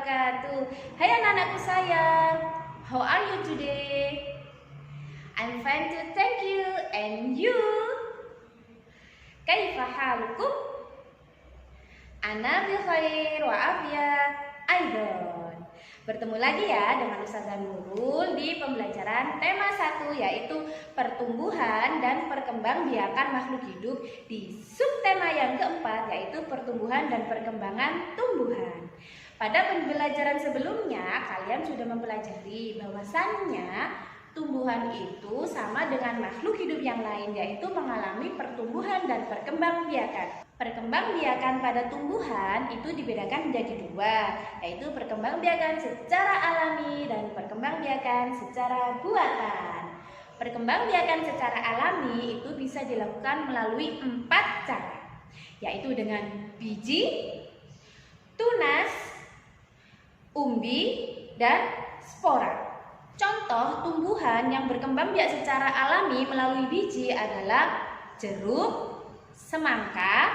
wabarakatuh. Hai anak-anakku sayang, how are you today? I'm fine too, thank you. And you? Kaifa halukum? Ana bi khair wa afiyat aidan. Bertemu lagi ya dengan Ustazah Nurul di pembelajaran tema 1, yaitu pertumbuhan dan perkembangbiakan makhluk hidup, di subtema yang keempat, yaitu pertumbuhan dan perkembangan tumbuhan. Pada pembelajaran sebelumnya kalian sudah mempelajari bahwasannya tumbuhan itu sama dengan makhluk hidup yang lain, yaitu mengalami pertumbuhan dan perkembangbiakan. Perkembangbiakan pada tumbuhan itu dibedakan menjadi 2, yaitu perkembangbiakan secara alami dan perkembangbiakan secara buatan. Perkembangbiakan secara alami itu bisa dilakukan melalui 4 cara, yaitu dengan biji, tunas, umbi, dan spora. Contoh tumbuhan yang berkembang biak secara alami melalui biji adalah jeruk, semangka,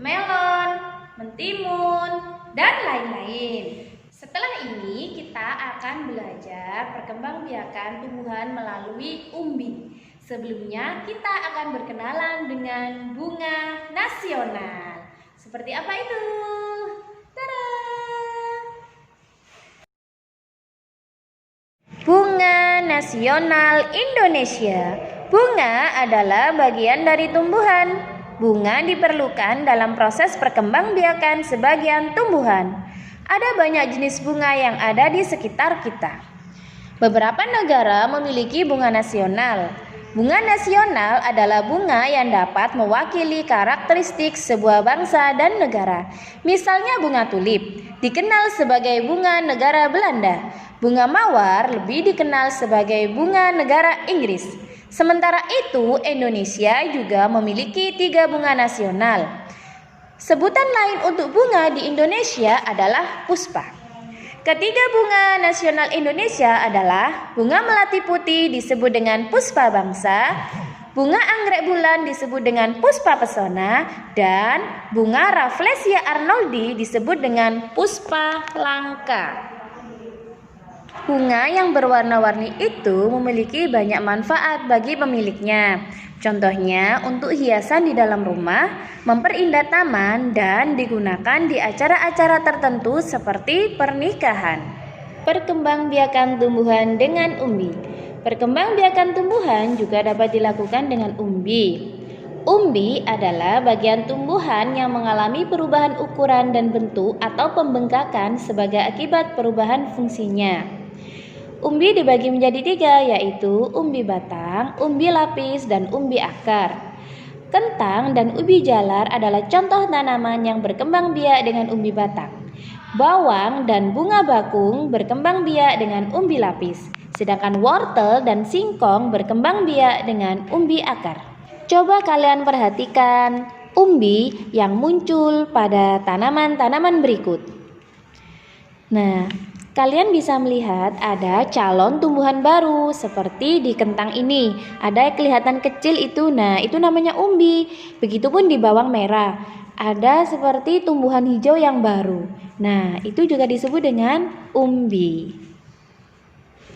melon, mentimun, dan lain-lain. Setelah ini kita akan belajar perkembangbiakan tumbuhan melalui umbi. Sebelumnya kita akan berkenalan dengan bunga nasional. Seperti apa itu? Tada! Bunga nasional Indonesia. Bunga adalah bagian dari tumbuhan. Bunga diperlukan dalam proses perkembangbiakan sebagian tumbuhan. Ada banyak jenis bunga yang ada di sekitar kita. Beberapa negara memiliki bunga nasional. Bunga nasional adalah bunga yang dapat mewakili karakteristik sebuah bangsa dan negara. Misalnya bunga tulip, dikenal sebagai bunga negara Belanda. Bunga mawar lebih dikenal sebagai bunga negara Inggris. Sementara itu, Indonesia juga memiliki 3 bunga nasional. Sebutan lain untuk bunga di Indonesia adalah puspa. Ketiga bunga nasional Indonesia adalah bunga melati putih disebut dengan puspa bangsa, bunga anggrek bulan disebut dengan puspa pesona, dan bunga Rafflesia arnoldi disebut dengan puspa langka. Bunga yang berwarna-warni itu memiliki banyak manfaat bagi pemiliknya. Contohnya untuk hiasan di dalam rumah, memperindah taman, dan digunakan di acara-acara tertentu seperti pernikahan. Perkembangbiakan tumbuhan dengan umbi. Perkembangbiakan tumbuhan juga dapat dilakukan dengan umbi. Umbi adalah bagian tumbuhan yang mengalami perubahan ukuran dan bentuk atau pembengkakan sebagai akibat perubahan fungsinya. Umbi dibagi menjadi 3, yaitu umbi batang, umbi lapis, dan umbi akar. Kentang dan ubi jalar adalah contoh tanaman yang berkembang biak dengan umbi batang. Bawang dan bunga bakung berkembang biak dengan umbi lapis, sedangkan wortel dan singkong berkembang biak dengan umbi akar. Coba kalian perhatikan umbi yang muncul pada tanaman-tanaman berikut. Nah, kalian bisa melihat ada calon tumbuhan baru seperti di kentang ini. Ada kelihatan kecil itu, nah itu namanya umbi. Begitupun di bawang merah, ada seperti tumbuhan hijau yang baru. Nah itu juga disebut dengan umbi.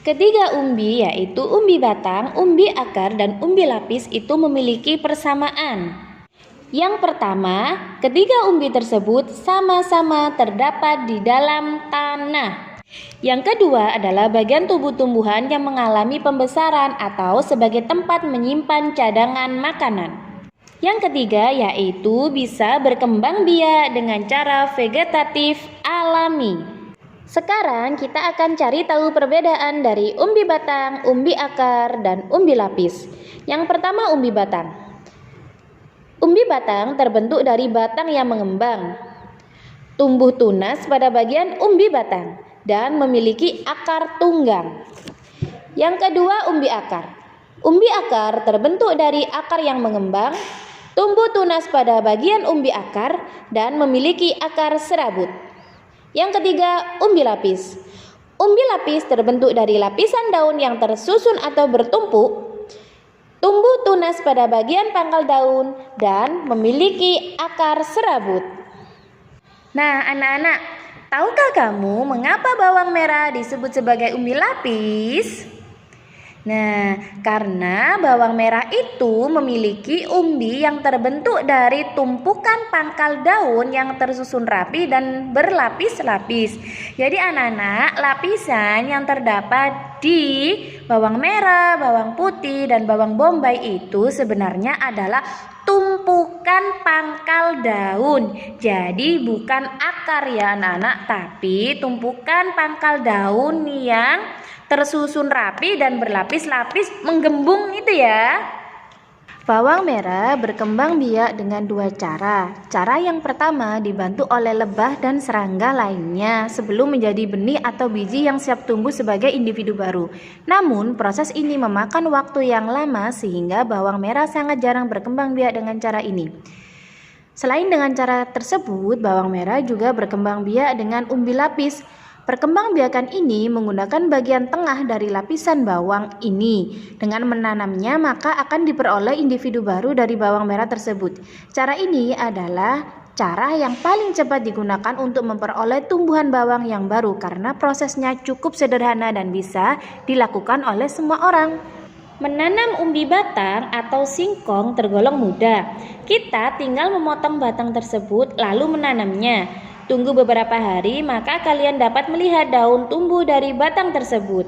Ketiga umbi, yaitu umbi batang, umbi akar, dan umbi lapis, itu memiliki persamaan. Yang pertama, ketiga umbi tersebut sama-sama terdapat di dalam tanah. Yang kedua adalah bagian tubuh tumbuhan yang mengalami pembesaran atau sebagai tempat menyimpan cadangan makanan. Yang ketiga yaitu bisa berkembang biak dengan cara vegetatif alami. Sekarang kita akan cari tahu perbedaan dari umbi batang, umbi akar, dan umbi lapis. Yang pertama umbi batang. Umbi batang terbentuk dari batang yang mengembang. Tumbuh tunas pada bagian umbi batang dan memiliki akar tunggang. Yang kedua umbi akar. Umbi akar terbentuk dari akar yang mengembang, tumbuh tunas pada bagian umbi akar, dan memiliki akar serabut. Yang ketiga umbi lapis. Umbi lapis terbentuk dari lapisan daun yang tersusun atau bertumpuk, tumbuh tunas pada bagian pangkal daun, dan memiliki akar serabut. Nah anak-anak, Tahukah kamu mengapa bawang merah disebut sebagai umbi lapis? Nah, karena bawang merah itu memiliki umbi yang terbentuk dari tumpukan pangkal daun yang tersusun rapi dan berlapis-lapis. Jadi anak-anak, lapisan yang terdapat di bawang merah, bawang putih, dan bawang bombay itu sebenarnya adalah tumpukan pangkal daun. Jadi bukan akar ya anak-anak, tapi tumpukan pangkal daun yang tersusun rapi dan berlapis-lapis menggembung itu ya. Bawang merah berkembang biak dengan dua cara. Cara yang pertama dibantu oleh lebah dan serangga lainnya sebelum menjadi benih atau biji yang siap tumbuh sebagai individu baru. Namun proses ini memakan waktu yang lama sehingga bawang merah sangat jarang berkembang biak dengan cara ini. Selain dengan cara tersebut, bawang merah juga berkembang biak dengan umbi lapis. Perkembangbiakan ini menggunakan bagian tengah dari lapisan bawang ini. Dengan menanamnya, maka akan diperoleh individu baru dari bawang merah tersebut. Cara ini adalah cara yang paling cepat digunakan untuk memperoleh tumbuhan bawang yang baru karena prosesnya cukup sederhana dan bisa dilakukan oleh semua orang. Menanam umbi batang atau singkong tergolong mudah. Kita tinggal memotong batang tersebut lalu menanamnya. Tunggu beberapa hari, maka kalian dapat melihat daun tumbuh dari batang tersebut.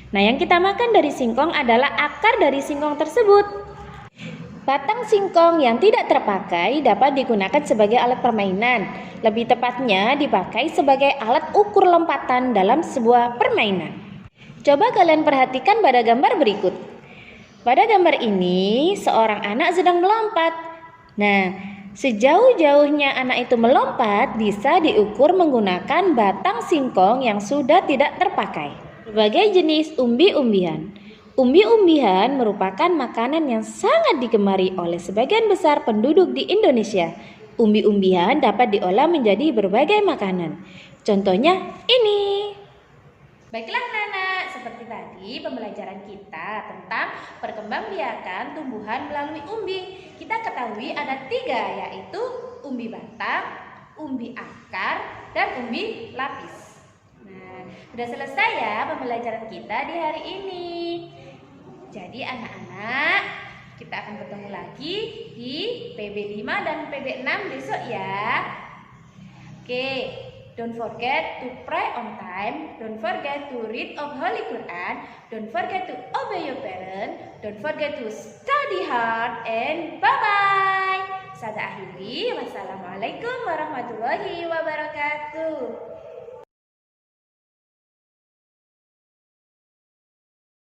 Nah, yang kita makan dari singkong adalah akar dari singkong tersebut. Batang singkong yang tidak terpakai dapat digunakan sebagai alat permainan. Lebih tepatnya dipakai sebagai alat ukur lompatan dalam sebuah permainan. Coba kalian perhatikan pada gambar berikut. Pada gambar ini, seorang anak sedang melompat. Nah, sejauh-jauhnya anak itu melompat bisa diukur menggunakan batang singkong yang sudah tidak terpakai. Berbagai jenis umbi-umbian. Umbi-umbian merupakan makanan yang sangat digemari oleh sebagian besar penduduk di Indonesia. Umbi-umbian dapat diolah menjadi berbagai makanan. Contohnya ini. Baiklah anak-anak, seperti tadi pembelajaran kita tentang perkembangbiakan tumbuhan melalui umbi. Kita ketahui ada 3, yaitu umbi batang, umbi akar, dan umbi lapis. Nah, sudah selesai ya pembelajaran kita di hari ini. Jadi anak-anak, kita akan bertemu lagi di PB5 dan PB6 besok ya. Oke. Don't forget to pray on time. Don't forget to read of Holy Quran. Don't forget to obey your parents. Don't forget to study hard. And bye-bye. Saya akhiri. Wassalamualaikum warahmatullahi wabarakatuh.